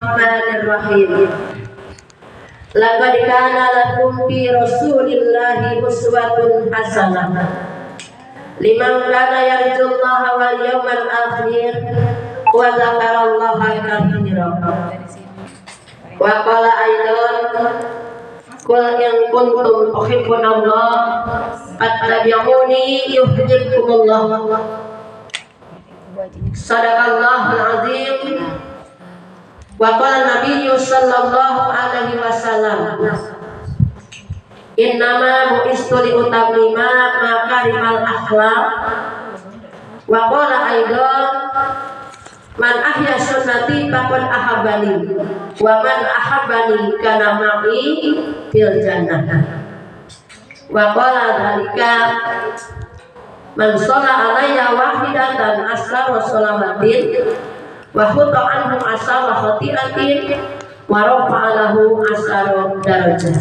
Bismillahirrahmanirrahim. Laqad kana lakum fi Rasulillahi uswatun hasanah liman kana yarjullaha wal yawmal akhir wa dzakarallaha katsiran. Wa qala aidan qul in kuntum tuhibbunallaha fattabi'uni yuhibbukumullah. Sadaqallahul azim. Wa qala nabiyyu sallallahu alaihi wasallam innama bu'istu li utammima makarimal akhlaq. Wa qala aidan man ahya sunnati faqad ahabbani wa man ahabbani kana ma'i fil jannah. Wa qala dzalika man shalla alayya wahidatan asra wa salamatin wa khutta anhum asara khati'atin wa rafa'a lahu asara darajat.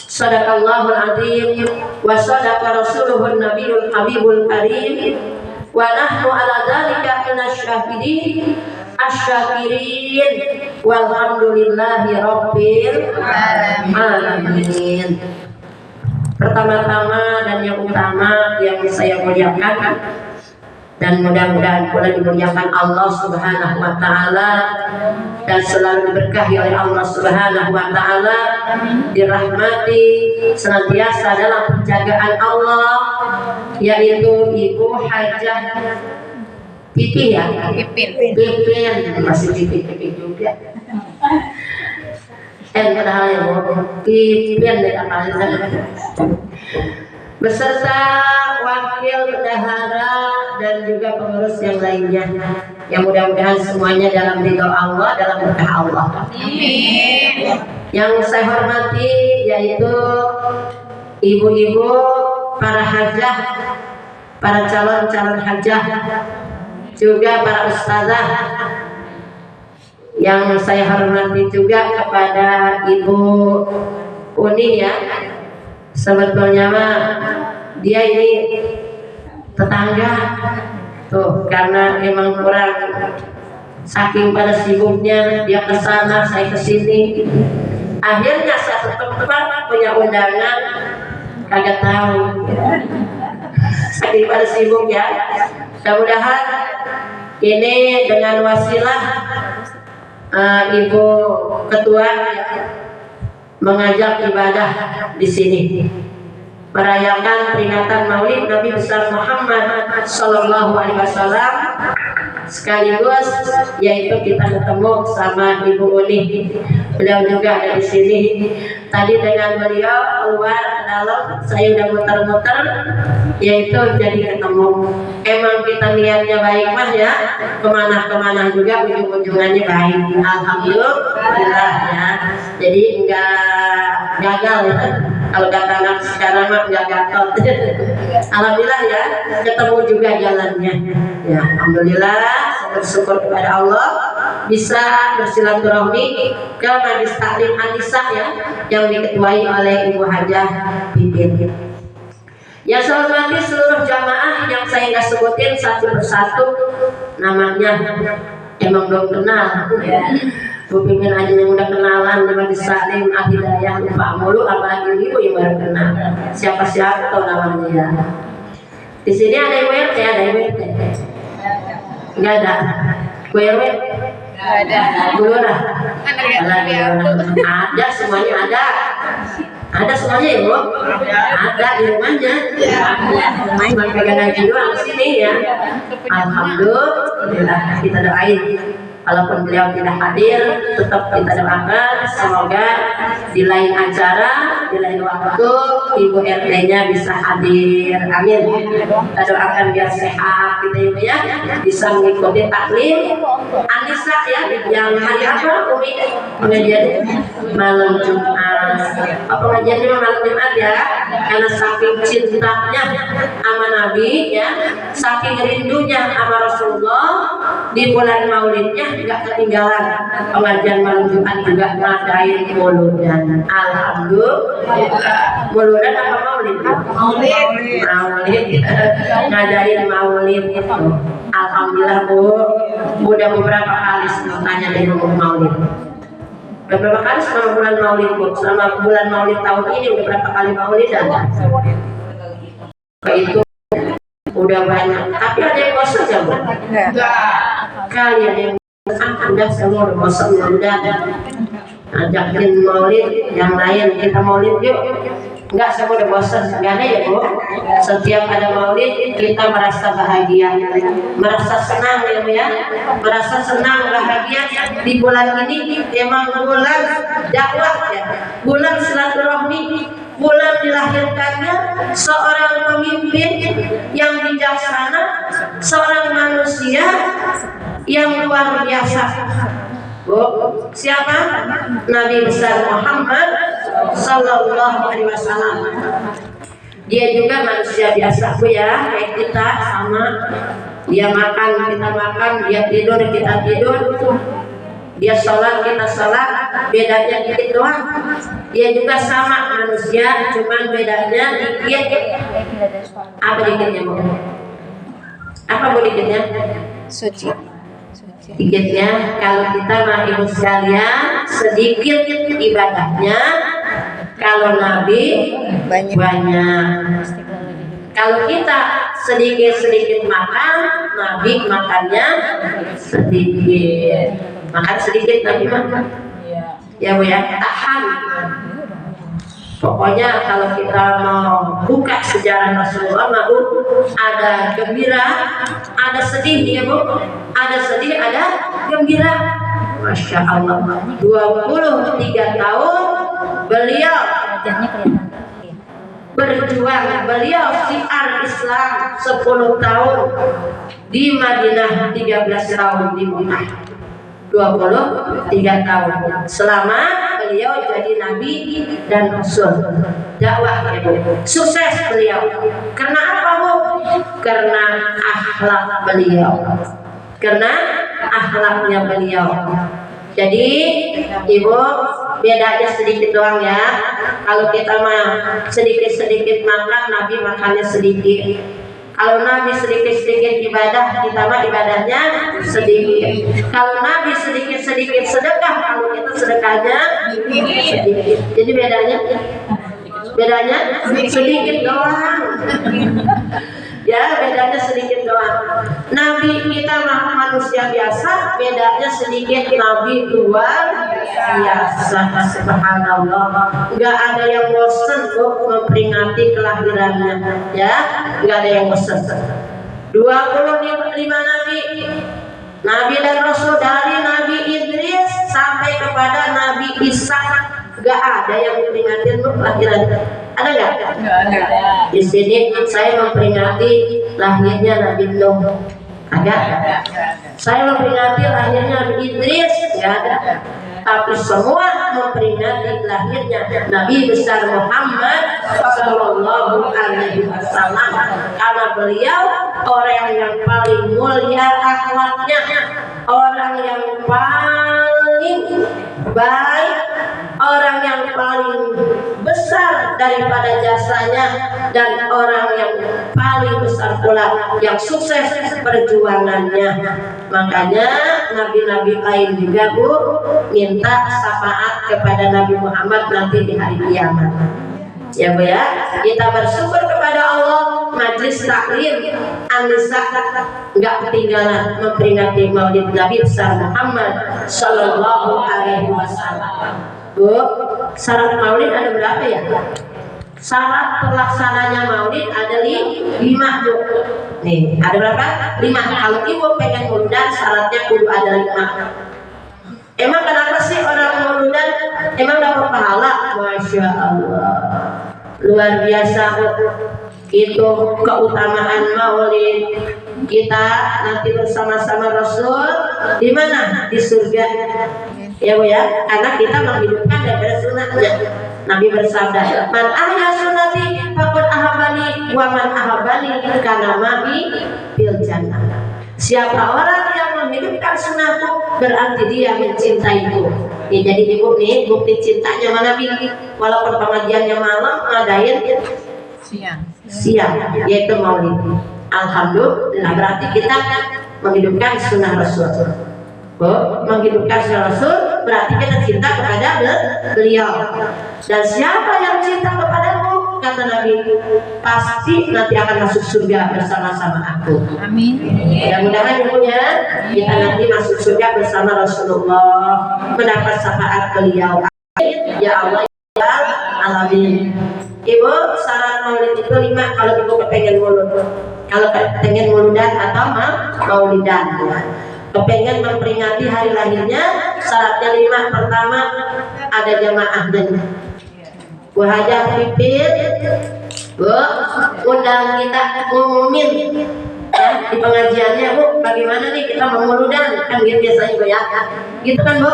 Sadaqallahul azim wa sadaqa rasuluhun nabiyul habibul karim wa nahnu ala dzalika minasyahidin asyakirin walhamdulillahi rabbil alamin. Pertama-tama dan yang utama yang saya muliakan dan mudah-mudahan pula dimuliakan Allah Subhanahu wa taala dan selalu diberkahi oleh Allah Subhanahu wa taala, dirahmati senantiasa dalam penjagaan Allah, yaitu Ibu Hajah Pipin ya? Pipin masih Pipin juga. Padahal ya Pipin beserta wakil bendahara dan juga pengurus yang lainnya, yang mudah-mudahan semuanya dalam ridho Allah, dalam berkah Allah. Amin. Yang saya hormati yaitu ibu-ibu, para hajah, para calon-calon hajah, juga para ustazah. Yang saya hormati juga kepada Ibu Uni ya. Sebetulnya mah dia ini tetangga tuh, karena emang kurang saking pada sibuknya dia ke sana, saya ke sini. Akhirnya satu tempat punya undangan kagak tahu. Saking pada sibuk ya. Mudah-mudahan ini dengan wasilah Ibu Ketua mengajak ibadah di sini, merayakan peringatan Maulid Nabi besar Muhammad Sallallahu Alaihi Wasallam, sekaligus yaitu kita ketemu sama Ibu Uni. Beliau juga ada di sini. Tadi dengan beliau keluar ke dalam, saya udah muter-muter, yaitu jadi ketemu. Emang kita niatnya baik mah ya, kemana-kemana juga ujung-ujungannya baik. Alhamdulillah ya. Jadi enggak gagal ya. Kalau kata anak sekarang mah enggak gatot. Alhamdulillah ya, ketemu juga jalannya. Ya, alhamdulillah, bersyukur kepada Allah bisa bersilaturahmi ke Majlis Taklim An-Nisa ya, yang diketuai oleh Ibu Hajah Pipin. Ya, saya hormati seluruh jamaah yang saya nggak sebutin satu persatu namanya, emang belum kenal ya. Bu Pipin aja yang udah kenalan dengan Salim Al-Hidayah lupa mulu, apalagi ibu yang baru kenal siapa-siapa tahu namanya ya. Di sini ada Ibu RT, ada Ibu RT? Nggak ada. Bu RW? Nggak ada. Bu Lurah? Ada, semuanya ada. Ada semuanya ya Bu? Ada di rumahnya. Cuma pegang aja doang sini ya. Alhamdulillah, kita doain. Walaupun beliau tidak hadir, tetap kita doakan semoga di lain acara, di lain waktu Ibu RT-nya bisa hadir. Amin. Kita doakan biar sehat gitu Ibu ya, bisa mengikuti taklim An-Nisa ya, yang hari apa Umi? Pengajian malam Jumat pengajiannya malam Jumat ya, karena saking cintanya sama Nabi ya, saking rindunya sama Rasulullah, di bulan Maulidnya nggak ketinggalan pengajian malam Jumat juga ngadain mauludan. Alhamdulillah. Mauludan apa maulid? Maulid. Ngadain maulid itu. Alhamdulillah Bu. Udah beberapa kali tanya dari maulid. Beberapa kali selama bulan maulid Bu. Selama bulan maulid tahun ini udah berapa kali maulid dan itu udah banyak. Tapi ada yang bosan ya Bu? Kali ada yang udah semua udah bosan, udah ajakin maulid yang lain, kita maulid yuk. Enggak, semua udah bosan, enggak ada ya Bu. Setiap ada maulid kita merasa bahagia, merasa senang ya Bu ya, merasa senang bahagia. Di bulan ini memang bulan dakwah ya, bulan silaturahmi, bulan dilahirkannya seorang pemimpin yang bijaksana, seorang manusia yang luar biasa. Bu, siapa? Nabi besar Muhammad Sallallahu Alaihi Wasallam. Dia juga manusia biasa Bu ya, kayak kita sama. Dia makan, kita makan, dia tidur, kita tidur. Dia sholat, kita sholat, bedanya dikit doang. Dia juga sama manusia, cuman bedanya dikit. Apa dikitnya Bu? Apa Bu dikitnya? Suci. Dikitnya, kalau kita mah ibu sekalian sedikit ibadahnya, kalau Nabi banyak. Kalau kita sedikit makan, Nabi makannya sedikit. Makan sedikit, Nabi makan. Ya Bu ya, tahan. Pokoknya kalau kita mau buka sejarah Rasulullah, Bu, ada gembira, ada sedih ya Bu, ada sedih, ada gembira. Masya Allah, 23 tahun beliau berjuang, beliau syiar Islam 10 tahun di Madinah, 13 tahun di Mekah, 23 tahun selama beliau jadi Nabi dan Rasul dakwah ya Bu. Sukses beliau. Karena apa Bu? Karena akhlak beliau, karena akhlaknya beliau. Jadi Ibu, bedanya sedikit doang ya. Kalau kita mah sedikit-sedikit makan, Nabi makannya sedikit. Kalau Nabi sedikit-sedikit ibadah, kita mah ibadahnya sedikit. Kalau Nabi sedikit-sedikit sedekah, kalau kita sedekahnya sedikit. Jadi bedanya sedikit doang. Ya, bedanya sedikit doang. Nabi kita mah manusia biasa, bedanya sedikit. Nabi luar biasa. Subhanallah. Enggak ada yang bosan untuk memperingati kelahirannya, ya. Enggak ada yang bosan. 25 Nabi dan Rasul, dari Nabi Idris sampai kepada Nabi Isa. Enggak ada yang memperingatin kelahiran. Ada nggak? Ada. Di sini saya memperingati lahirnya Nabi Nuh. Ada? Saya memperingati lahirnya Nabi Idris. Nggak ada. Tapi semua memperingati lahirnya Nabi besar Muhammad Sallallahu Alaihi Wasallam, karena beliau orang yang paling mulia akhlaknya, orang yang paling baik, orang yang paling besar daripada jasanya, dan orang yang paling besar pula yang sukses perjuangannya. Makanya nabi-nabi lain juga Bu minta syafaat kepada Nabi Muhammad nanti di hari kiamat. Ya Bu ya, kita bersyukur kepada Allah, majlis taklim An-Nisa nggak ketinggalan memperingati Maulid Nabi besar Muhammad Sallallahu Alaihi Wasallam. Bu, syarat Maulid ada berapa ya? Syarat terlaksananya Maulid ada 5 Bu. Nih, ada berapa? 5. Kalau Ibu pengen mauludan, syaratnya kudu ada 5. Emang kenapa sih orang mauludan emang dapat pahala? Masya Allah, luar biasa Bu. Itu keutamaan Maulid, kita nanti bersama-sama Rasul di mana? Di surga. Ya Bu ya, karena kita menghidupkan daripada sunnahnya. Nabi bersabda, "Man ahya sunnati faqad ahabani wa man ahabani kana ma'i fil jannah." Siapa orang yang menghidupkan sunnahku berarti dia mencintaiku. Ya, jadi ibu nih bukti cintanya mana Nabi. Walaupun pengajiannya malam, ngadain siang, yaitu maulid. Alhamdulillah, berarti kita menghidupkan sunnah Rasul. Menghidupkan sunnah Rasul berarti kita cinta kepada beliau. Dan siapa yang cinta kepadamu, kata Nabi, pasti nanti akan masuk surga bersama-sama aku. Amin. Mudah-mudahan ibunya kita nanti masuk surga bersama Rasulullah, mendapat syafaat beliau. Ya Allah ya alamin. Ibu, syarat maulid itu 5 kalau ibu kepengen maulid. Kalau kepengen maulidan atau maulidan, kepengen memperingati hari lahirnya, syaratnya 5. Pertama, ada jamaahnya. Bu Hajah pipit, Bu, undang kita ngumumin ya, di pengajiannya Bu, bagaimana nih kita mau maulidan, kan gitu biasanya Bu ya, gitu kan Bu,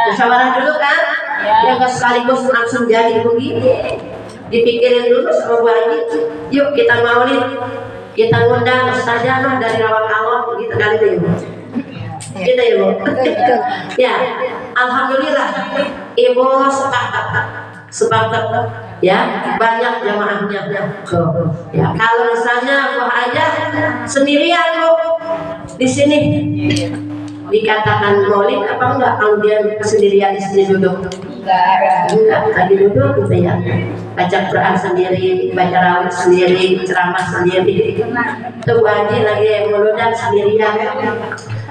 musyawarah dulu kan, ya nggak sekaligus langsung jadi begitu, dipikirin dulu sama Bu Haji, yuk kita maulid, kita ngundang ustazah dari Rawat gitu kan itu ya. Gitu ya Bu. Ya, alhamdulillah Ibu sepakat ya, banyak jamaahnya. Ya, kalau misalnya Bu aja sendirian Bu di sini dikatakan maulid apa enggak kalau dia sendirian di sini duduk? Enggak, tadi duduk gitu ya. Baca Quran sendiri, baca rawat sendiri, ceramah sendiri. Itu Bu Haji lagi muludan sendirian.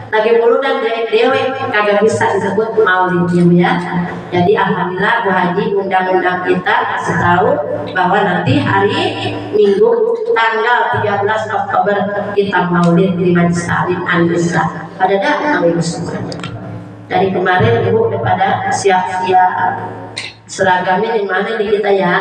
Lagi muludan dewe kagak bisa disebut maulid ya. Jadi alhamdulillah Bu Haji undang-undang kita kasih tahu bahwa nanti hari Minggu tanggal 13 Oktober kita maulid di Majelis Ta'lim An-Nisa. Pada datang ibu semuanya. Dari kemarin ibu udah pada siap-siap seragamnya di mana nih kita ya?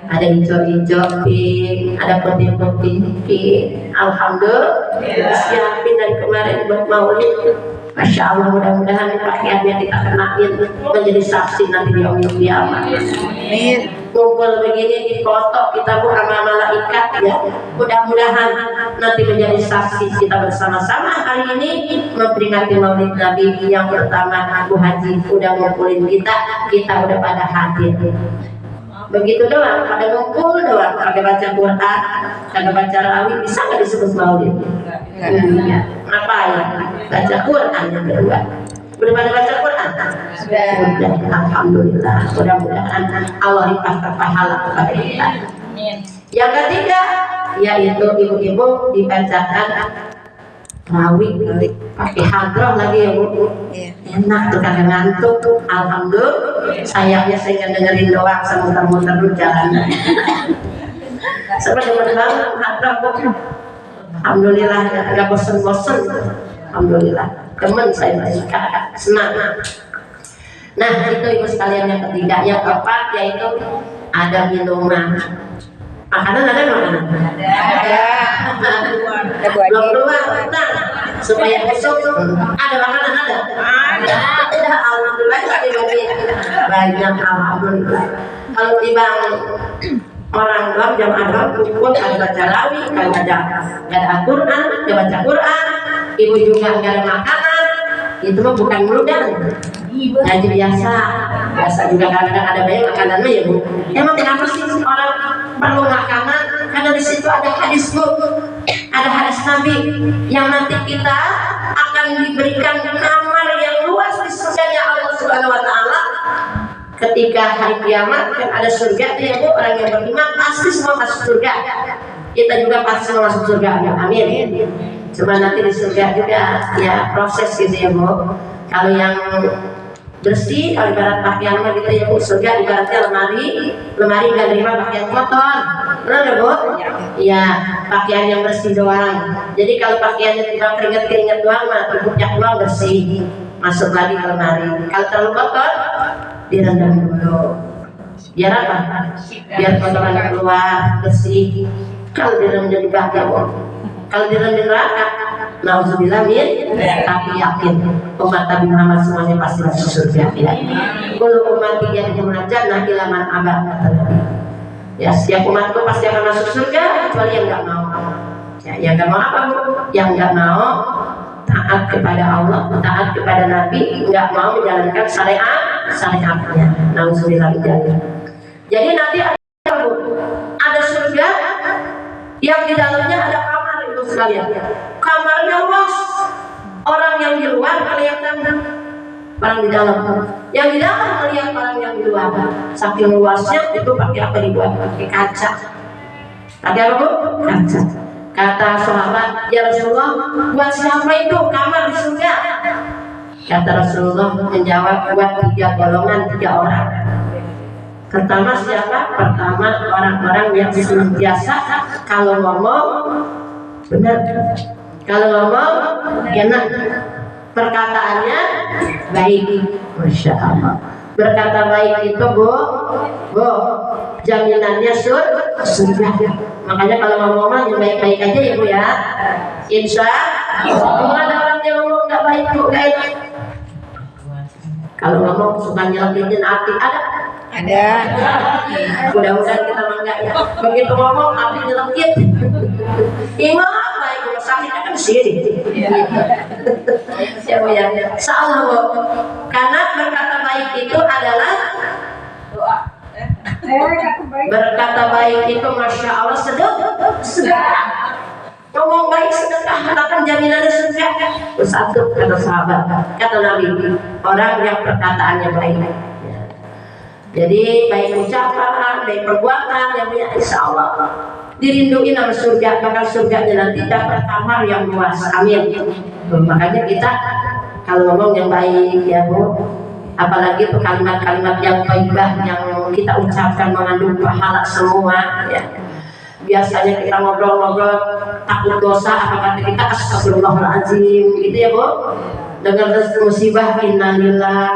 Ada hijau-hijau pink, ada putih-putih pink. Alhamdulillah siapin dari kemarin buat maulid. Masya Allah, mudah-mudahan pakaian yang kita kenain menjadi saksi nanti di yaumul qiyamah. Amin. Kumpul begini di foto kita Bu sama malaikat ya. Mudah-mudahan nanti menjadi saksi kita bersama-sama hari ini memperingati maulid Nabi yang pertama. Bu Haji udah ngumpulin kita udah pada hadir. Begitu doang, pada ngumpul doang, kagak baca Quran, kagak baca rawih, bisa nggak disebut maulid? Apa ya? Baca Quran yang kedua. Udah pada baca Quran? Sudah. Alhamdulillah. Mudah-mudahan Allah limpahkan pahala kepada kita. Yang ketiga, yaitu ibu-ibu dibacakan rawih pakai hadroh lagi ya Bu. Enak tuh, kagak ngantuk. Alhamdulillah, sayangnya saya nggak dengerin doang, saya muter-muter dulu jalan. Seperti banget hadroh Bu. Alhamdulillah nggak bosen-bosen. Alhamdulillah, teman saya kakak senang. Nah itu ibu sekalian yang ketiga. Yang keempat yaitu ada minuman. Makanan ada makanan? Ada. Belum keluar, tenang. Supaya besok ada makanan ada. Ada. Alhamdulillah bagi banyak alhamdulillah. Kalau timbang orang doang jamaah doang kumpul ada baca rawih, kalau ada Al-Quran, ada baca Quran, ibu juga nggak ada makanan, itu mah bukan muludan. Ngaji biasa juga kadang-kadang ada banyak makanan ya Bu. Emang kenapa sih orang perlu makanan? Karena di situ ada hadis Bu, ada hadis Nabi yang nanti kita akan diberikan kamar yang luas di surganya Allah Subhanahu Wa Taala. Ketika hari kiamat kan ada surga ya Bu, orang yang beriman pasti semua masuk surga. Kita juga pasti mau masuk surga ya, amin. Cuma nanti di surga juga ya proses gitu ya Bu. Kalau yang bersih, kalau ibarat pakaian mah gitu ya Bu, surga ibaratnya lemari nggak terima pakaian kotor, benar ya Bu? Iya, pakaian yang bersih doang. Jadi kalau pakaiannya tidak keringet doang mah tubuhnya doang bersih, masuk lagi ke lemari. Kalau terlalu kotor direndam dulu. Biar apa? Biar kotoran keluar bersih. Kalau direndam jadi bahagia Bu. Kalau di dalam neraka, nauzubillah min, tapi yakin umat Nabi Muhammad semuanya pasti masuk surga. Ya. Kalau umat yang munajat nah ilaman abad kata Nabi. Ya, setiap umatku pasti akan masuk surga kecuali yang nggak mau. Ya, yang nggak mau apa Bu? Yang nggak mau taat kepada Allah, taat kepada Nabi, nggak mau menjalankan syariatnya. Nauzubillah min dzalik. Jadi nanti ada surga yang di dalamnya ada kamar itu sekalian. Kamarnya luas. Orang yang di luar kelihatan orang di dalam. Yang di dalam melihat orang yang di luar. Saking luasnya itu pakai apa dibuat? Pakai kaca. Pakai apa Bu? Kaca. Kata sahabat, ya Rasulullah, buat siapa itu kamar di surga? Kata Rasulullah menjawab, buat 3 golongan, 3 orang. Pertama siapa? Pertama orang-orang yang senantiasa kalau ngomong benar, kalau ngomong enak, perkataannya baik, masya Allah. Berkata baik itu Bu, jaminannya surga. Makanya kalau ngomong yang baik-baik aja ya Bu ya. Insya Allah. Ada orang yang ngomong nggak baik Bu, nggak enak. Kalau ngomong suka nyelamatin hati ada. Mudah-mudahan kita enggak ya. Begitu ngomong api nyelekit. Ima apa itu sakitnya kan sini. Ya Bu ya. Salah Bu. Karena berkata baik itu adalah doa. Berkata baik itu masya Allah sedekah. Ngomong baik sedekah akan jaminannya surga. Satu kata sahabat, kata Nabi, orang yang perkataannya baik. Jadi baik ucapan, baik perbuatan yang punya insya Allah dirinduin sama surga, bakal surganya nanti dapat kamar yang luas. Amin. Makanya kita kalau ngomong yang baik ya Bu, apalagi tuh kalimat-kalimat yang thayyibah yang kita ucapkan mengandung pahala semua ya. Biasanya kita ngobrol-ngobrol takut dosa, apa kata kita astagfirullahaladzim gitu ya Bu. Dengan musibah innalillah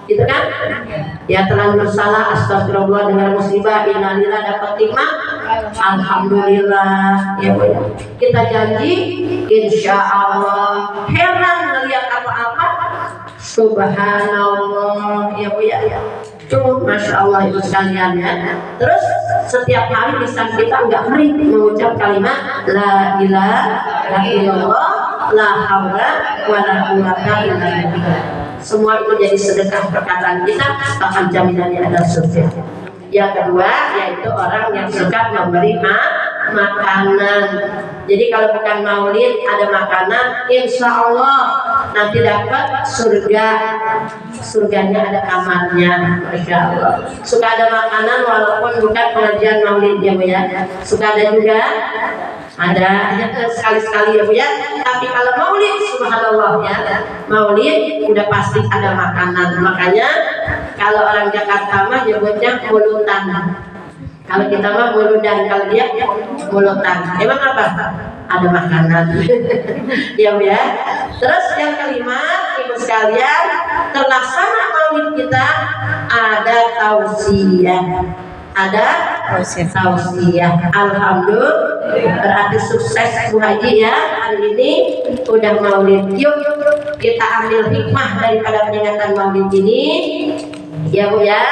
gitu kan? Ya terlalu bersalah astagfirullah, dengan musibah innalillah dapat nikmat alhamdulillah ya Bu ya. Kita janji insya Allah heran melihat apa-apa subhanallah ya Bu ya. Cuma masya Allah itu sekalian ya. Terus setiap hari lisan kita nggak kering mengucap kalimat la ilaha illallah la haula wala quwwata illa billah. Semua itu jadi sedekah perkataan kita, bahkan jaminannya ada surga. Yang kedua yaitu orang yang suka memberi makanan. Jadi kalau bukan maulid ada makanan, insya Allah nanti dapat surga. Surganya ada kamarnya, masya Allah. Suka ada makanan walaupun bukan pengajian maulid ya Bu ya. Suka ada juga. Ada sekali-sekali ya Bu ya. Tapi kalau maulid subhanallah ya, maulid udah pasti ada makanan. Makanya kalau orang Jakarta mah nyebutnya mulutan. Kalau kita mah muludan, kalau dia mulutan. Emang apa? Ada makanan. Ya Bu ya. Terus yang kelima, ibu sekalian, terlaksana maulid kita ada tausiah. Ada tausiah. Alhamdulillah, berarti sukses Bu Haji ya. Hari ini udah maulid. Yuk kita ambil hikmah daripada peringatan maulid ini ya Bu ya.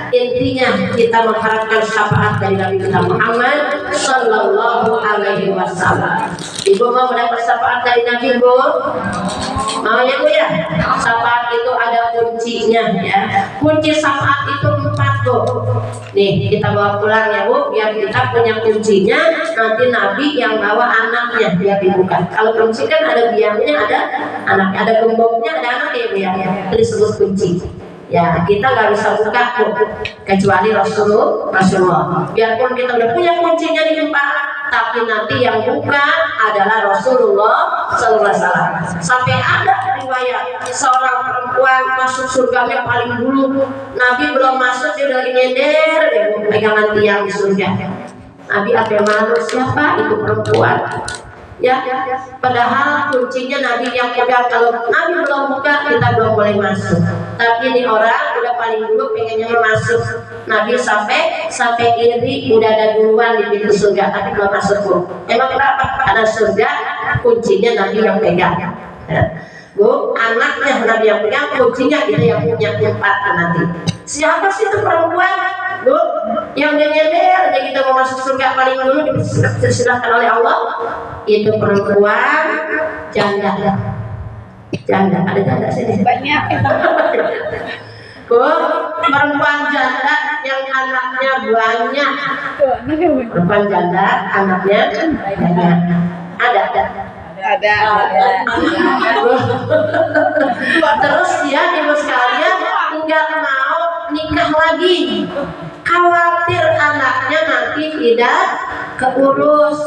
Intinya kita mengharapkan syafaat dari Nabi kita Muhammad Sallallahu Alaihi Wasallam. Ibu mau mendapat syafaat dari Nabi Bu? Mau ya Bu ya? Syafaat itu ada kuncinya ya. Kunci syafaat itu 4 Bu. Nih kita bawa pulang ya Bu, biar kita punya kuncinya. Nanti Nabi yang bawa anaknya biar dibuka. Kalau kunci kan ada biangnya, ada anaknya, ada gemboknya, ada anaknya Bu ya. Itu disebut kunci. Ya kita nggak bisa buka Bu, kecuali Rasulullah. Biarpun kita udah punya kuncinya di tempat, tapi nanti yang buka adalah Rasulullah Sallallahu Alaihi Wasallam. Sampai ada riwayat seorang perempuan masuk surganya paling dulu. Nabi belum masuk dia udah nyender deh Bu, pegangan tiang di surga. Nabi apa malu siapa itu perempuan? Ya, padahal kuncinya Nabi yang pegang. Kalau Nabi belum buka kita belum boleh masuk. Tapi ini orang udah paling dulu pengennya masuk. Nabi sampai iri udah ada duluan di pintu surga tapi belum masuk Bu. Emang kenapa? Karena surga kuncinya Nabi yang pegang. Ya. Bu, anaknya Nabi yang pegang, kuncinya kita yang punya tempat nanti. Siapa sih itu perempuan? Bu, yang nyender aja kita mau masuk surga paling dulu dipersilahkan oleh Allah. Itu perempuan janda. Janda, ada janda sini? Banyak. Bu, perempuan janda yang anaknya banyak. Perempuan janda, anaknya banyak. Ada. Terus dia ibu sekalian nggak mau nikah lagi, khawatir anaknya nanti tidak keurus,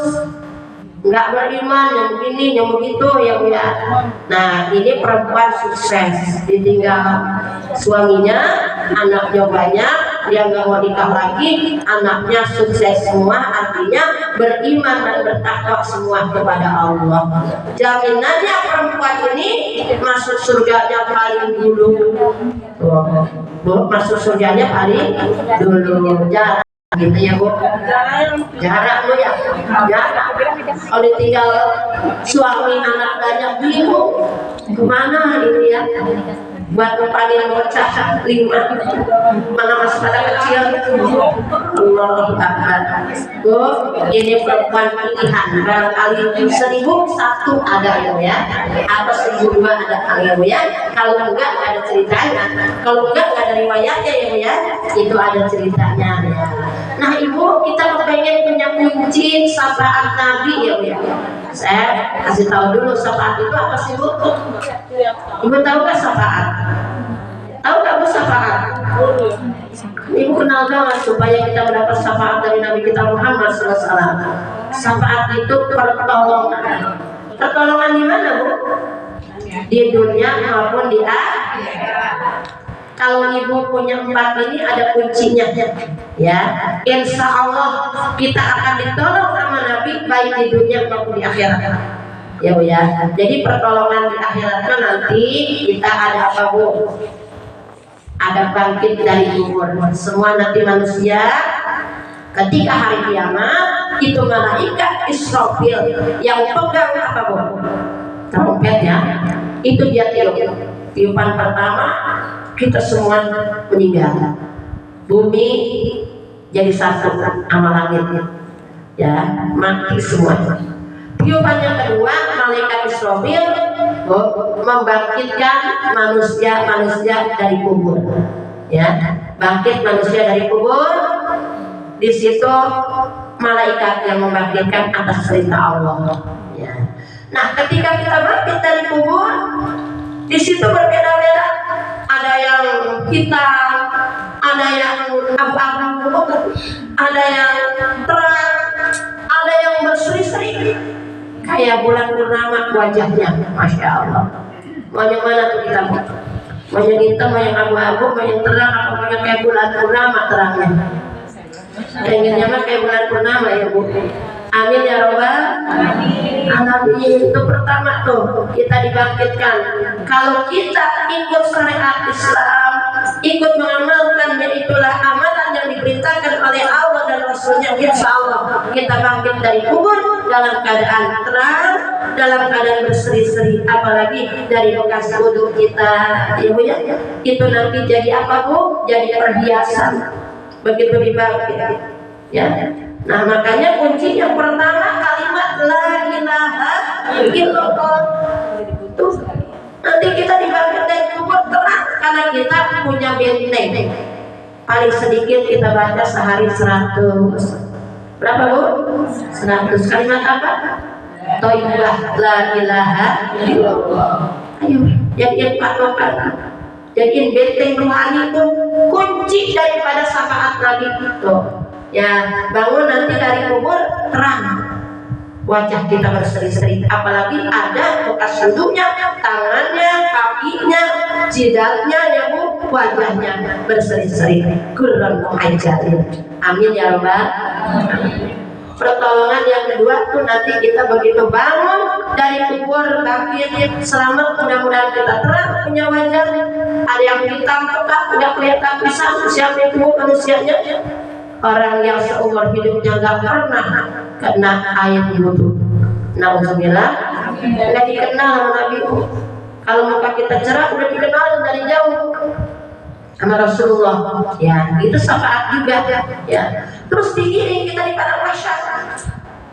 nggak beriman, yang begini, yang begitu, ya Bu ya. Nah ini perempuan sukses, ditinggal suaminya, anaknya banyak, dia nggak mau nikah lagi, anaknya sukses semua, artinya beriman dan bertakwa semua kepada Allah. Jaminannya perempuan ini masuk surganya paling dulu. Masuk surganya paling dulu. Jarang gitu ya Bu. Jarang Bu ya. Jarang. Kalau ditinggal suami anak banyak bingung. Kemana ini ya? Buat paling bocah 5 mana masih pada kecil. Allah Akbar. Bu, ini perempuan pilihan. Barangkali 1001 ada ya, atau 1002 ada kali ya. Kalau enggak ada ceritanya. Kalau enggak ada riwayatnya ya. Itu ada ceritanya ya. Nah Ibu, kita kepengen punya kunci syafaat Nabi ya. Saya kasih tahu dulu syafaat itu apa sih Bu? Ibu tahu nggak syafaat? Tahu nggak Bu syafaat? Ibu kenal banget supaya kita mendapat syafaat dari Nabi kita Muhammad SAW. Syafaat itu pertolongan. Pertolongan di mana Bu? Di dunia maupun di akhirat. Kalau Ibu punya 4 ini ada kuncinya ya. Insya Allah kita akan ditolong sama Nabi baik di dunia maupun di akhirat ya Bu ya. Jadi pertolongan di akhiratnya nanti kita ada apa Bu? Ada bangkit dari kubur. Semua nanti manusia ketika hari kiamat itu malaikat Israfil yang pegang apa Bu? Trompet ya. Itu dia tiupan pertama, kita semua meninggal. Bumi jadi satu sama langitnya ya, mati semua. Tiupan yang kedua, malaikat Israfil membangkitkan manusia dari kubur ya, bangkit manusia dari kubur. Di situ malaikat yang membangkitkan atas perintah Allah ya. Nah ketika kita bangkit dari kubur, di situ berbeda-beda. Ada yang hitam, ada yang abu-abu, ada yang terang, ada yang berseri-seri kayak bulan purnama wajahnya, masya Allah. Mau yang mana tuh kita mau? Mau yang hitam, mau yang abu-abu, mau yang terang, apa mau yang kayak bulan purnama terangnya? Pengennya mah kayak bulan purnama ya Bu. Amin ya robbal alamin. Itu pertama tuh kita dibangkitkan. Kalau kita ikut syariat Islam, ikut mengamalkan, itulah amalan yang diperintahkan oleh Allah dan Rasulnya, insya Allah kita bangkit dari kubur dalam keadaan terang, dalam keadaan berseri-seri. Apalagi dari bekas wudhu kita, Ibu ya, itu nanti jadi apa Bu? Jadi perhiasan begitu dibangkit ya. Nah makanya kunci yang pertama kalimat la ilaha illallah. Tuh nanti kita dibangkit dari kubur terang karena kita punya benteng. Paling sedikit kita baca sehari 100. Berapa Bu? 100 kalimat apa? Thayyibah la ilaha illallah. Ayo jadiin patokan, jadiin benteng rohani itu kunci daripada syafaat Nabi itu. Ya, bangun nanti dari kubur terang, wajah kita berseri-seri, apalagi ada bekas wudhunya, tangannya, kakinya, jidatnya, ya Bu, wajahnya berseri-seri. Kurang mengajarin. Amin ya robbal alamin. Pertolongan yang kedua tuh nanti kita begitu bangun dari kubur, bangkit, selamat, mudah-mudahan kita terang punya wajah. Ada yang hitam pekat nggak kelihatan tak bisa siapa itu manusianya? Orang yang seumur hidupnya gak pernah kena air wudhu. Nauzubillah, nggak dikenal sama Nabi. Kalau muka kita cerah udah dikenal dari jauh sama Rasulullah. Ya, itu syafaat juga. Ya, terus digiring kita di padang mahsyar.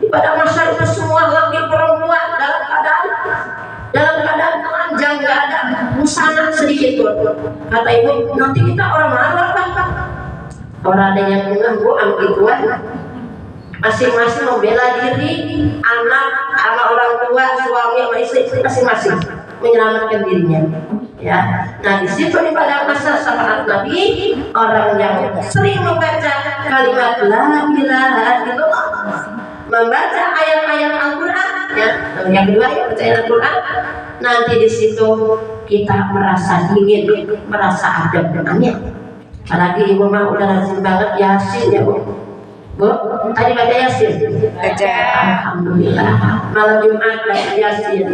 Di padang mahsyar itu semua laki perempuan dalam keadaan telanjang, nggak ada busana sedikit pun. Kata ibu, nanti kita orang marah Pak. Orang ada yang mengganggu gituan. Masing-masing membela diri, anak sama orang tua, suami sama istri masing-masing menyelamatkan dirinya. Ya, nah di situ di padang mahsyar syafaat Nabi, orang yang sering membaca kalimat la ilaha illallah, membaca ayat-ayat Al-Quran, ya, yang kedua ya baca ayat Al-Quran, nanti di situ kita merasa dingin, merasa adem. Amin. Apalagi ibu mah udah lazim banget Yasin ya bu. Bu, tadi baca Yasin? Baca. Alhamdulillah. Malam Jumat baca Yasin.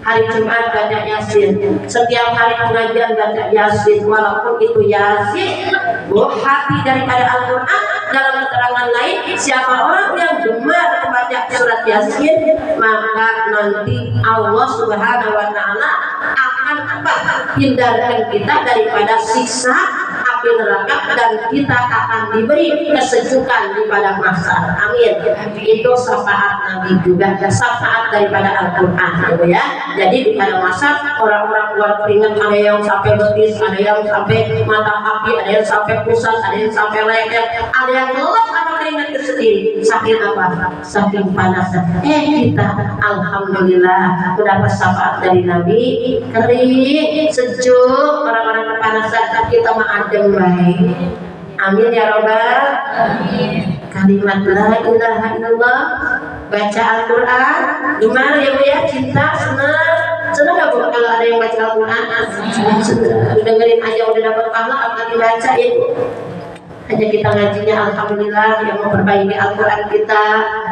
Hari Jumat baca Yasin. Setiap hari pengajian baca Yasin. Walaupun itu Yasin, bu, hati daripada Al-Quran. Dalam keterangan lain, siapa orang yang gemar membaca surat Yasin, maka nanti Allah Subhanahu Wa Taala akan apa? Hindarkan kita daripada siksa api neraka dan kita akan diberi kesejukan di padang mahsyar. Amin. Itu syafaat Nabi juga, syafaat daripada Al-Quran, ya. Jadi di padang mahsyar orang-orang keluar keringat, ada yang sampai betis, ada yang sampai mata kaki, ada yang sampai pusat, ada yang sampai leher, ada yang gelap sama keringat itu sendiri. Saking apa? Saking panasnya. Kita alhamdulillah mendapat syafaat dari Nabi, kering, sejuk, orang-orang kepanasan, kita mah adem baik. Amin ya robbal. Amin. Kalimat la ilaha illallah, baca Al-Quran, gimana ya bu ya? Cinta, senang gak bu kalau ada yang baca Al-Quran? Dengerin aja udah dapat pahala, apalagi baca ya bu. Hanya kita ngajinya alhamdulillah yang memperbaiki Al-Quran kita,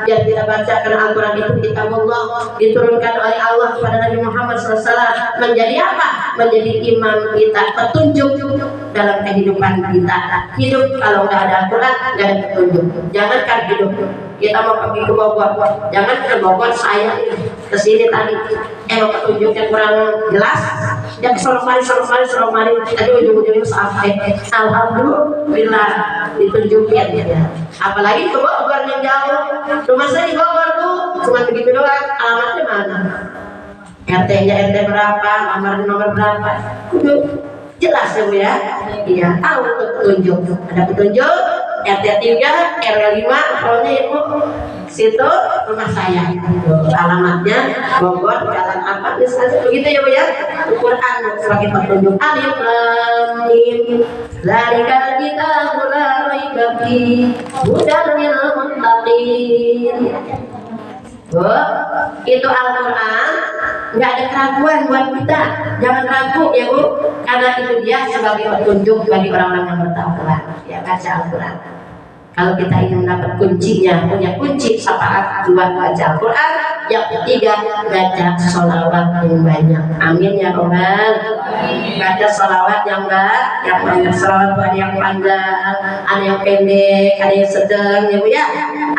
biar kita bacakan Al-Quran itu kitab Allah, diturunkan oleh Allah kepada Nabi Muhammad SAW, menjadi apa? Menjadi imam kita, petunjuk dalam kehidupan kita. Hidup kalau nggak ada Al-Quran nggak ada petunjuk. Jangankan hidup, kita mau pergi ke Bogor, jangan ke Bogor, saya kesini tadi mau petunjuknya kurang jelas, dia sorong mari tadi ujung-ujungnya sampai alhamdulillah ditunjukin ya. Apalagi ke Bogor yang jauh, rumah saya di Bogor tuh cuma begitu doang, alamatnya mana, RT-nya RT berapa, nomor berapa, kudu jelas ya bu ya. Iya, tahu petunjuk, ada petunjuk RT 3 RW 5, pokoknya ibu situ rumah saya, alamatnya Bogor, jalan apa misalnya begitu ya bu ya. Al-Quran sebagai petunjuk. Alif lam mim, zalikal kitabul la raiba fihi, hudan lil muttaqin. Bu, itu Al-Quran nggak ada keraguan buat kita, jangan ragu ya bu, karena itu dia sebagai petunjuk bagi orang-orang yang bertakwa. Ya, baca Al-Quran. Kalau kita ingin mendapat kuncinya, punya kunci syafaat, dua, baca Al-Quran. Yang ketiga, baca sholawat yang banyak. Amin ya robbal. Baca sholawat yang banyak. Sholawat ada yang panjang, ada yang pendek, ada yang sedang ya bu ya.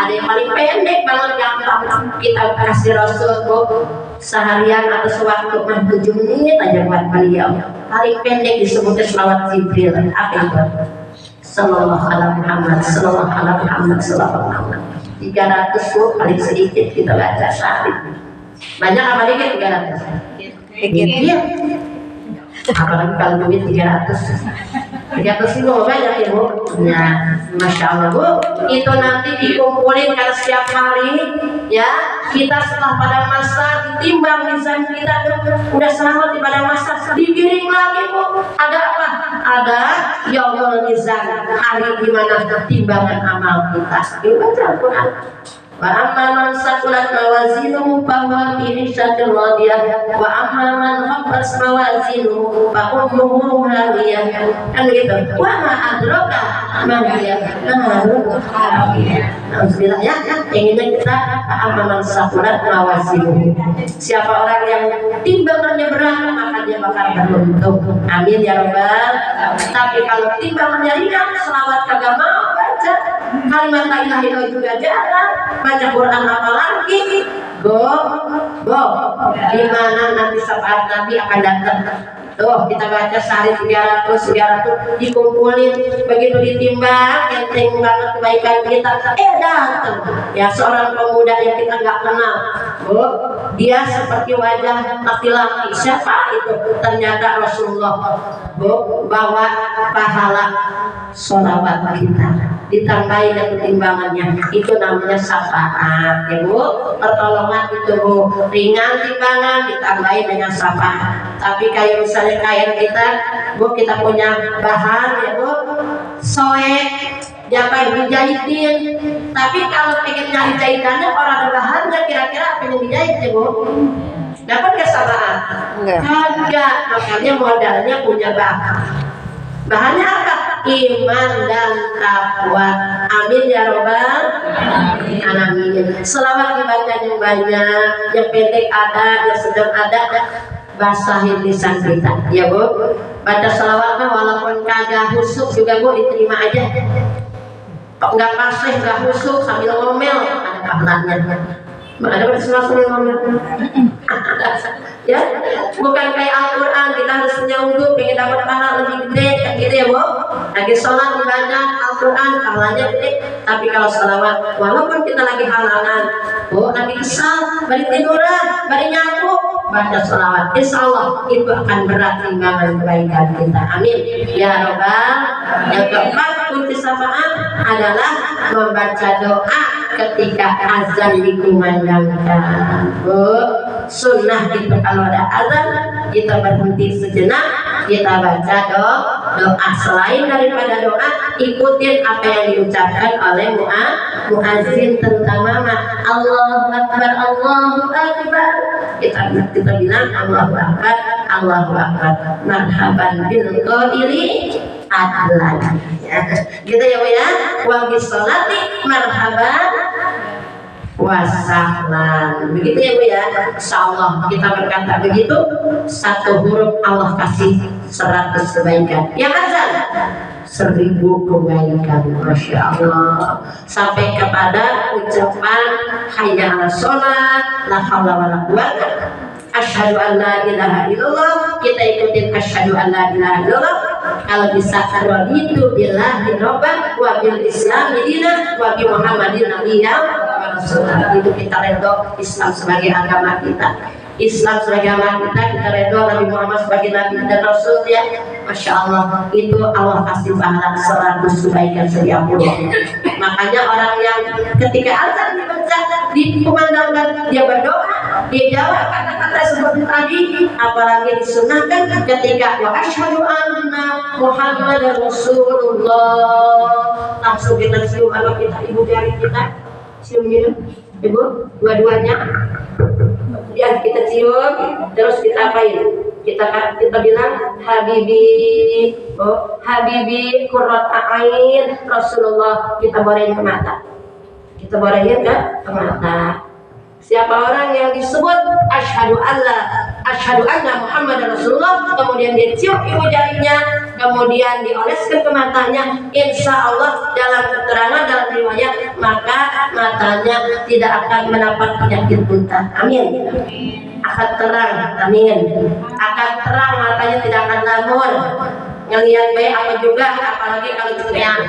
Ada yang paling pendek banget, gampang kita kasih Rasul bu, seharian atau sewaktu 7 menit aja buat beliau. Paling pendek disebutnya sholawat Jibril. Apa itu? Sallallahu alaihi Muhammad, sallallahu alaihi Muhammad, sallallahu alaihi Muhammad. 300 bu, paling sedikit kita baca sehari. Banyak apa dikit 300? Dikit. Apalagi kalau duit 300 itu banyak ya bu. Nah, masya Allah bu, itu nanti dikumpulin karena setiap hari ya kita setelah pada masa ditimbang mizan kita udah selamat di pada masa, digiring lagi bu. Ada apa? Ada yaumul mizan, hari dimana timbangan amal kita. Baca Al-Quran. Wa amma man saqulat mawazinuhu fa huwa fi 'ishatin radiyah wa amma man khaffat mawazinuhu fa ummuhu hawiyah. Kan gitu. Wa ma adraka ma hiya narun hamiyah. Alhamdulillah ya, inginnya kita amma man saqulat mawazinuhu. Siapa orang yang timbangannya berat maka dia bakal beruntung. Amin ya rabbal. Tapi kalau timbangannya ringan, selawat kagak mau baca, kalimat la ilaha illallah juga jarang, baca Quran apalagi, di mana nanti syafaat Nabi akan datang. Tuh kita baca sehari 300 dikumpulin, begitu ditimbang enteng banget kebaikan kita, datang ya seorang pemuda yang kita nggak kenal, dia seperti wajah laki-laki. Siapa itu? Ternyata Rasulullah, bawa pahala sholawat kita ditambahin dan timbangannya, itu namanya syafaat ya Bu. Pertolongan itu Bu, ringan timbangan ditambahin dengan syafaat. Tapi kayak misalnya kain kita Bu, kita punya bahan ya Bu, soek jangan dijahitin, tapi kalau pengen nyari jahitannya orang ada bahannya, kira-kira apa yang dijahit ya Bu? Dapat gak syafaat? Kagak, makanya modalnya punya bahan. Bahannya apa? Iman dan takwa. Amin ya robbal alamin. Selawat dibaca yang banyak, yang pendek ada, yang sedang ada, basahin lisan kita ya Bu. Baca selawat walaupun kagak husuk juga Bu, diterima aja. Enggak pasih, enggak husuk sambil ngomel, ada pahalanya. Ada berselang ngomel. Ya, bukan kayak Al-Quran kita harus punya wudhu pengen dapat pahala lebih gede, kan gitu ya Bu. Lagi sholat ibadah Al-Quran pahalanya gede, tapi kalau sholawat walaupun kita lagi halangan, lagi kesal, balik tiduran, balik nyapu, baca sholawat, insya Allah itu akan berat timbangan kebaikan kita. Amin ya robbal. Yang keempat kunci syafaat adalah membaca doa ketika azan dikumandangkan. Sunnah itu kalau ada azan kita berhenti sejenak, kita baca doa. Selain daripada doa, ikutin apa yang diucapkan oleh muazzin tentang mama. Allahu Akbar, Allahu Akbar. Kita bilang Allahu Akbar, Allahu Akbar. Marhaban bil qaili adlan. Gitu ya Bu ya. Wa bis sholati marhaban wasahlan. Begitu ya Bu ya. Insyaallah kita berkata begitu, satu huruf Allah kasih 100 kebaikan. Yang azan 1000 kebaikan. Masya Allah. Sampai kepada ucapan hayya 'alas sholat, la haula wala quwwata, asyhadu an la ilaha illallah, kita ikutin asyhadu an la ilaha illallah. Kalau bisa raditu billahi rabban wa bil islam dinan wa bi muhammadin nabiyya wa rasulullah. Itu kita redho Islam sebagai agama kita, Islam sebagai agama kita redho Nabi Muhammad sebagai nabi dan rasul ya. Masya Allah, itu Allah kasih pahala 100 kebaikan setiap bulan. Makanya orang yang ketika azan dibaca dikumandangkan, dia berdoa, dia jawab kata-kata seperti tadi, apalagi disunahkan ketika wa asyhadu anna Muhammadar Rasulullah, langsung kita cium anak kita, ibu jari kita cium gitu Ibu, dua-duanya ya kita cium, terus kita apain? Kita bilang Habibi, Habibi qurrat a'ain Rasulullah, kita borehin ke mata. Kita borehin ke mata. Siapa orang yang disebut asyhadu anna Muhammadar Rasulullah, kemudian dia cium ibu jarinya, kemudian dioleskan ke matanya, insya Allah dalam keterangan dalam riwayat maka matanya tidak akan mendapat penyakit buta. Amin. Akan terang, amin. Akan terang, matanya tidak akan lamun. Ngelihat baik apa juga, apalagi kalau cepean.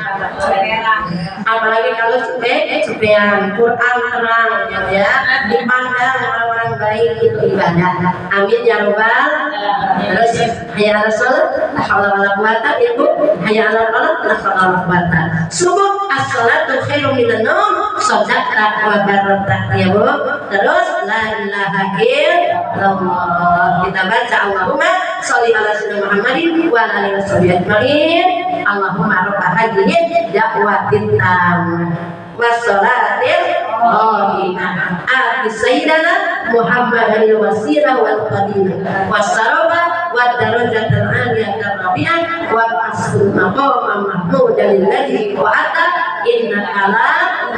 Apalagi kalau cepean. Quran terang ya, dipandang orang-orang baik itu ibadah. Amin ya robbal. Terus hayya 'alas shalah, la haula wala quwwata ibu. Hayya 'alal falah, la haula wala quwwata. Subuh as-salatu khairum minan naum, shadaqta wa barata ya Bu. Terus la ilaha illallah. Kita baca Allahumma sholli ala sayyidina Muhammadin wa ala alihi wasallam ajmain. Allahumma rabb hadhihi da'watin tam wa sholatil qa'imah ati sayyidana Muhammadan wasilah wal fadilah wasaraba wa darajatul aliyah rabi'an wa asrul maqam mahmudan alladhi wa'ata innaka la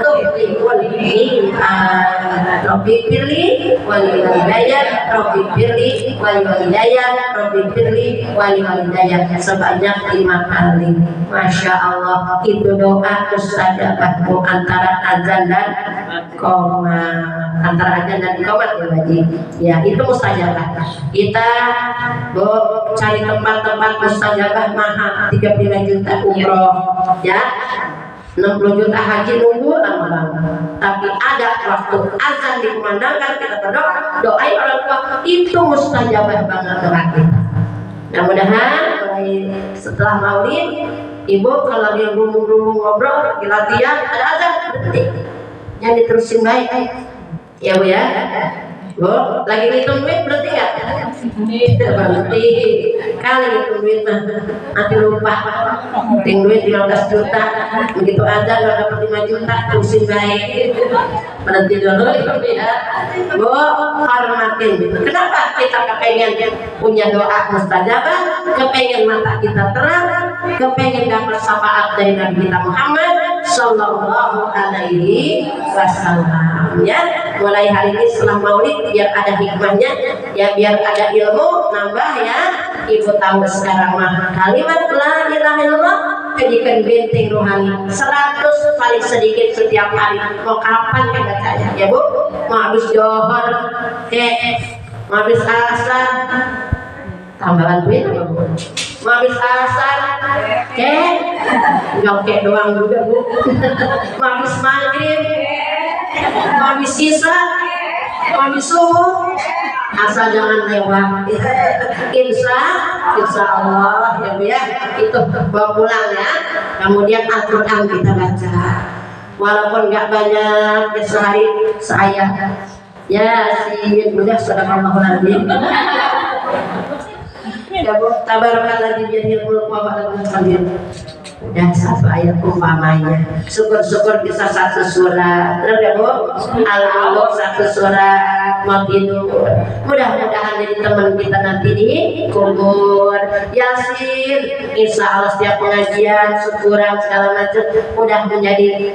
tuhibbul mi'ad rabbi firli wal walidayya rabbi firli wal walidayya rabbi firli wal walidayya sebanyak 5 kali. Masya Allah, itu doa mustajabah antara azan dan qomat, antara azan dan qomat ya wajib. Ya itu mustajabah. Kita cari tempat-tempat mustajabah mahal, 35 juta umroh ya, 60 juta haji nunggu lama banget. Tapi ada waktu azan dikumandangkan kita berdoa, doai orang tua itu mustajabah banget doa kita. Mudah-mudahan setelah maulid, ibu kalau dia berumur ngobrol di latihan ada azan berhenti, jangan diterusin baik ya bu ya. Bu, lagi ngitung duit berhenti nggak? Berhenti. Kali ngitung duit nanti lupa. Ngitung duit 15 juta, begitu aja nggak dapat 5 juta, terusin baik. Berhenti dulu ya. Bu, hormatin. Kenapa kita kepengen punya doa mustajabah, kepengen mata kita terang, kepengen dapat syafaat dari Nabi kita Muhammad Sallallahu Alaihi Wasallam ya. Mulai hari ini setelah maulid biar ada hikmahnya ya, biar ada ilmu nambah ya. Ibu tahu sekarang mah kalimat la ilaha illallah jadikan benteng rohani 100 paling sedikit setiap hari. Mau kapan kan bacanya ya bu? Mau habis johor mau habis asar tambahan duit apa bu? Mau habis asar nyokek doang juga bu. Mau habis maghrib, mau habis sisa, mau habis subuh, asal jangan lewat. Insya Allah ya bu ya, itu bawa pulang ya. Kemudian Al-Quran kita baca, walaupun nggak banyak ya, sehari seayat ya si mudah sadaqallahul ya bu, tabarakalladzi biyadihil mulku wa huwa ala kulli syai'in dan 1 ayat umpamanya. Syukur-syukur bisa 1 surat. Terus ya bu, Al-Mulk 1 surat, mau tidur. Mudah-mudahan jadi teman kita nanti di kubur. Yasin, insya Allah setiap pengajian, syukuran segala macam, udah menjadi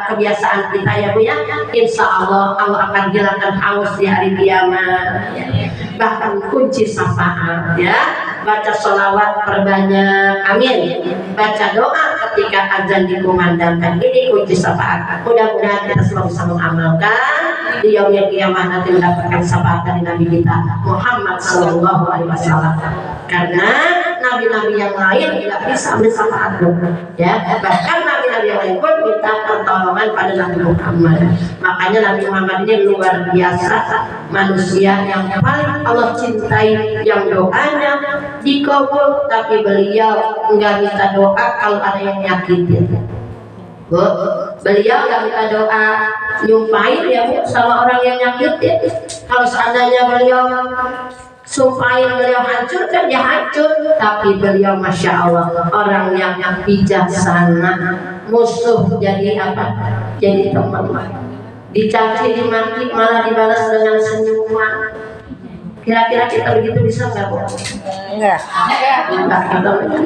kebiasaan kita ya bu ya. Insya Allah Allah akan hilangkan haus di hari kiamat. Bahkan kunci syafaat ya. Baca sholawat perbanyak, amin. Baca doa ketika azan dikumandangkan, ini kunci syafaat. Mudah-mudahan kita selalu bisa mengamalkan di yaumil qiyamah nanti mendapatkan syafaat dari Nabi kita Muhammad Sallallahu Alaihi Wasallam. Karena nabi-nabi yang lain tidak bisa bersyafaat ya. Bahkan nabi-nabi yang lain pun minta pertolongan pada Nabi Muhammad. Makanya Nabi Muhammad ini luar biasa, manusia yang paling Allah cintai, yang doanya dikabul, tapi beliau enggak minta doa kalau ada yang nyakitin. Bu, beliau enggak minta doa nyumpahin ya bu sama orang yang nyakitin. Kalau seandainya beliau sumpahin beliau hancur kan dia hancur, tapi beliau masya Allah orang yang bijaksana. Musuh jadi apa? Jadi teman. Dicaci dimaki malah dibalas dengan senyuman. Kira-kira kita begitu bisa nggak bu? Enggak.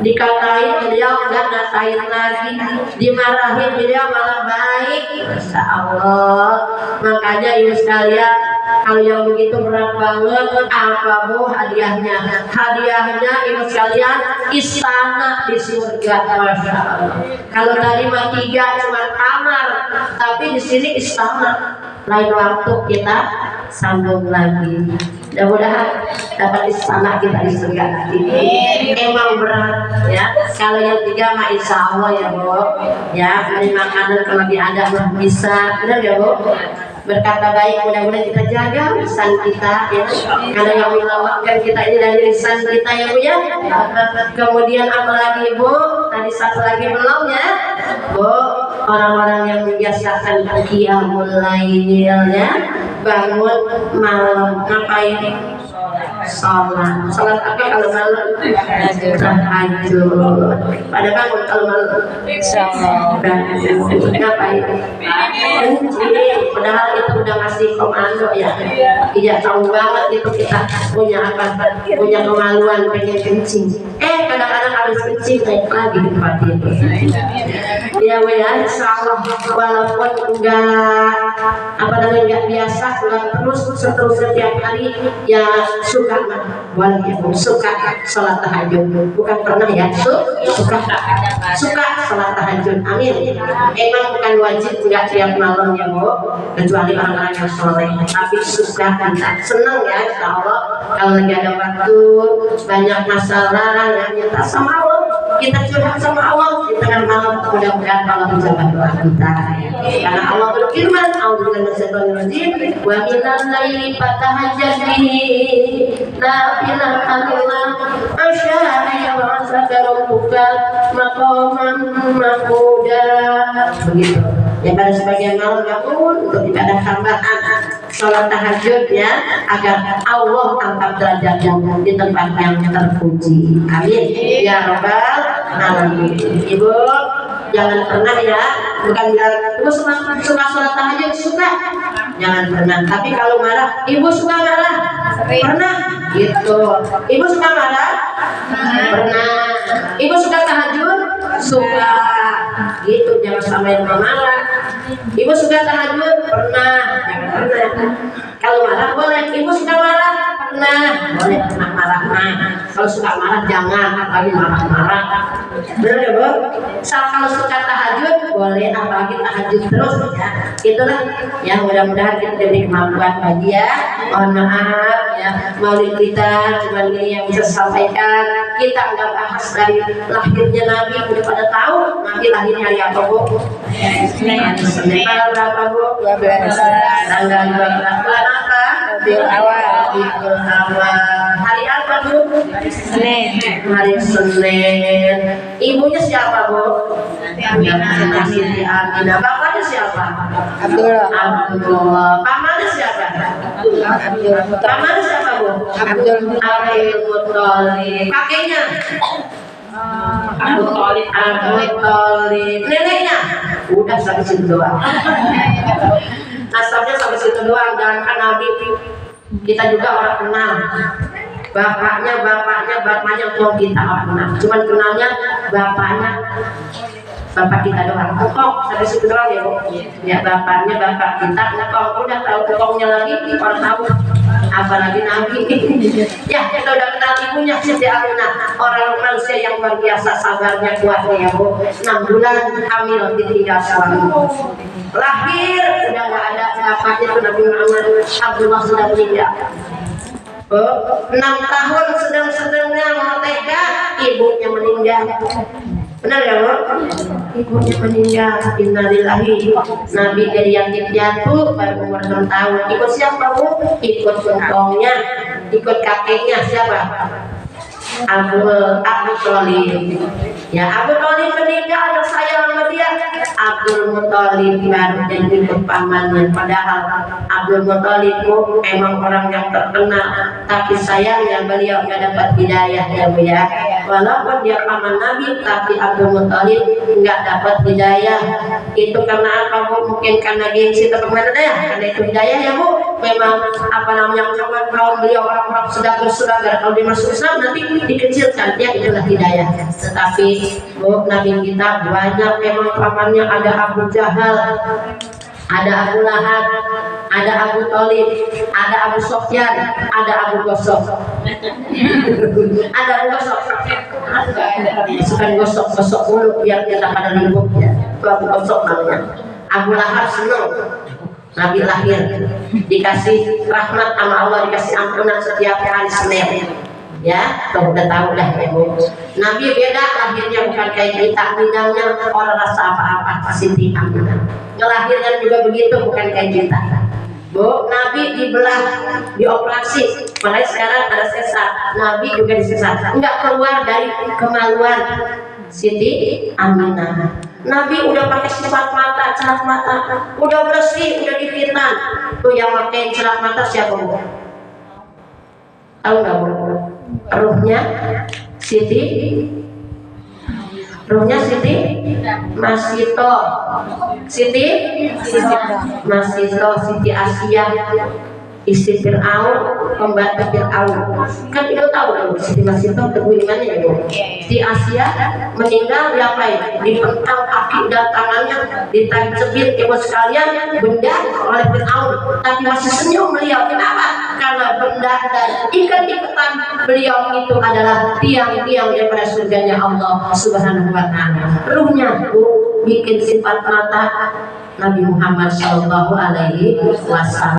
Dikatain beliau enggak ngatain lagi, dimarahin beliau malah baik. Masya Allah. Makanya ibu sekalian, kalau yang begitu berat banget, apa bu hadiahnya? Hadiahnya ibu sekalian istana di surga. Masya Allah. Kalau tadi mah 3 cuma kamar, tapi di sini istana. Lain waktu kita sambung lagi. Mudah-mudahan dapat istana kita di surga nanti. Emang berat ya. Kalau yang 3 mah insya Allah ya bu. Ya, beli makanan kalau ada mah bisa. Benar ya bu? Berkata baik, mudah-mudahan kita jaga lisan kita ya. Karena yang melawatkan kita ini dari lisan kita ya bu ya. Kemudian apa lagi bu? Tadi 1 lagi belum ya bu. Orang-orang yang membiasakan qiyamul lail ya, bangun malam ngapain? Sholat apa kalau malam? Tahajud. Pada bangun kalau malam? Ngapain? Padahal itu udah ngasih komando ya. Iya tahu banget itu kita punya apa? Punya kemaluan pengen kencing. Kadang-kadang harus kencing naik lagi di tempat itu. Ya insyaallah walaupun enggak apa namanya enggak biasa, enggak terus setiap hari ya suka walaupun suka sholat tahajud, bukan pernah ya suka sholat tahajud. Amin. Emang bukan wajib enggak tiap malam ya Bu, kecuali orang-orang yang soleh, tapi suka senang ya insyaallah kalau lagi ada waktu banyak masalah ya minta sama Allah, kita curhat sama Allah di tengah malam, mudah-mudahan Allah menjawab doa kita ya. Karena Allah berfirman, a'udzubillahi minasyaitonirrajim, wa minal laili fatahajjad bihi nafilatan lak asyara yab'atsaka rabbuka maqaman mahmuda. Begitu ya, pada sebagian malam bangun untuk ibadah tambahan sholat tahajud ya, agar Allah angkat derajatnya di tempat yang terpuji. Amin ya rabbal alamin. Ibu jangan pernah ya, bukan bilang ibu suka sholat tahajud, suka, jangan pernah. Tapi kalau marah, ibu suka marah, pernah gitu. Ibu suka marah, pernah. Ibu suka tahajud, suka gitu. Jangan sampai marah. Ibu suka tahajud, pernah, jangan pernah. Kalau marah boleh, ibu suka marah, pernah, boleh pernah marah. Kalau suka marah jangan, apalagi marah-marah. Benar ya Bu? Kalau suka tahajud boleh, apalagi tahajud terus ya. Itulah yang mudah-mudahan kita diberi kemampuan bagi ya. Mohon maaf ya, maulid kita cuma ini yang bisa sampaikan. Kita nggak bahas dari lahirnya Nabi, udah pada tahu Nabi lahirnya hari apa Bu? Senin tanggal berapa Bu? 12. Tanggal 12 bulan apa? Rabiul Awal. Hari apa Bu? Senin. Hari Senin. Ibunya siapa Bu? Siti Aminah. Bapaknya siapa? Abdullah. Pamannya siapa? Pamannya siapa Bu? Abdul Muthalib. Kakeknya? Abu Thalib. Neneknya? Udah sampai situ doang. Nasabnya sampai situ doang. Jangankan Nabi, kita juga orang kenal. Bapaknya tua kita orang kenal. Cuman kenalnya bapak kita doang. Engkong sampai situ doang ya Bu. Ya bapaknya bapak kita. Engkong udah tahu engkongnya lagi orang tahu. Apalagi Nabi. Ya kita udah kenal ibunya Siti Aminah, orang manusia yang luar biasa sabarnya, kuatnya ya Bu. 6 bulan hamil ditinggal suami. Lahir udah nggak ada bapaknya tuh Nabi Muhammad Abdullah sudah meninggal. 6 tahun sedang-sedangnya mau tega, ibunya meninggal. Benar ya Bu? Ibunya meninggal. Innalillahi. Nabi jadi yatim piatu baru umur 6 tahun. Ikut siapa Bu? Ikut gentongnya, ikut kakeknya siapa? Abu Thalib. Ya Abu Thalib meninggal, anak saya sama dia. Abdul Muthalib baru jadi ikut pamannya. Padahal Abdul Muthalib emang orang yang terkenal, tapi sayangnya beliau nggak dapat hidayah ya Bu ya. Walaupun dia paman Nabi, tapi Abdul Muthalib nggak dapat hidayah. Itu karena apa Bu? Mungkin karena gengsi teman-teman ya. Karena itu hidayah ya Bu. Memang apa namanya kawan beliau orang-orang sudah bersurat, kalau dimasuk Islam nanti dikecilkan ya, itulah hidayah. Tetapi Bu, Nabi kita banyak memang pamannya, ada Abu Jahal, ada Abu Lahab, ada Abu Thalib, ada Abu Sufyan, ada Abu Gosok. Ada Abu Gosok. Suka gosok-gosok mulut biar kita pada ribut ya. Itu Abu Gosok namanya. Abu Lahab senang Nabi lahir, dikasih rahmat sama Allah, dikasih ampunan setiap hari Senin. Ya, tuh udah tahu lah ya Bu. Nabi beda lahirnya, bukan kayak kita, bidangnya orang rasa apa-apa, Siti Aminah. Ngelahirnya juga begitu, bukan kayak kita. Bu, Nabi dibelah, dioperasi, makanya sekarang ada sesar. Nabi juga disesar, enggak keluar dari kemaluan Siti Aminah. Nabi udah pakai sifat mata, celak mata, udah bersih, udah difitnah. Tuh yang pakai celak mata siapa Bu? Tahu nggak Bu? Ruhnya Siti, ruhnya Siti Masito, Siti Masito, Siti Asia, istri Fir'aun, pembantu Fir'aun. Kan itu tahu kan Siti Masito kebuimannya ya Bu. Siti Asia meninggal diapain? Dipentang kaki dan tangannya, ditancapin ibu sekalian benda oleh Fir'aun. Tapi masih senyum beliau. Kenapa? Karena benda dan ikan-ikan beliau itu adalah tiang-tiang daripada surganya Allah Subhanahu wa Ta'ala. Ruhnya Bu bikin sifat mata Nabi Muhammad Shallallahu Alaihi Wasallam.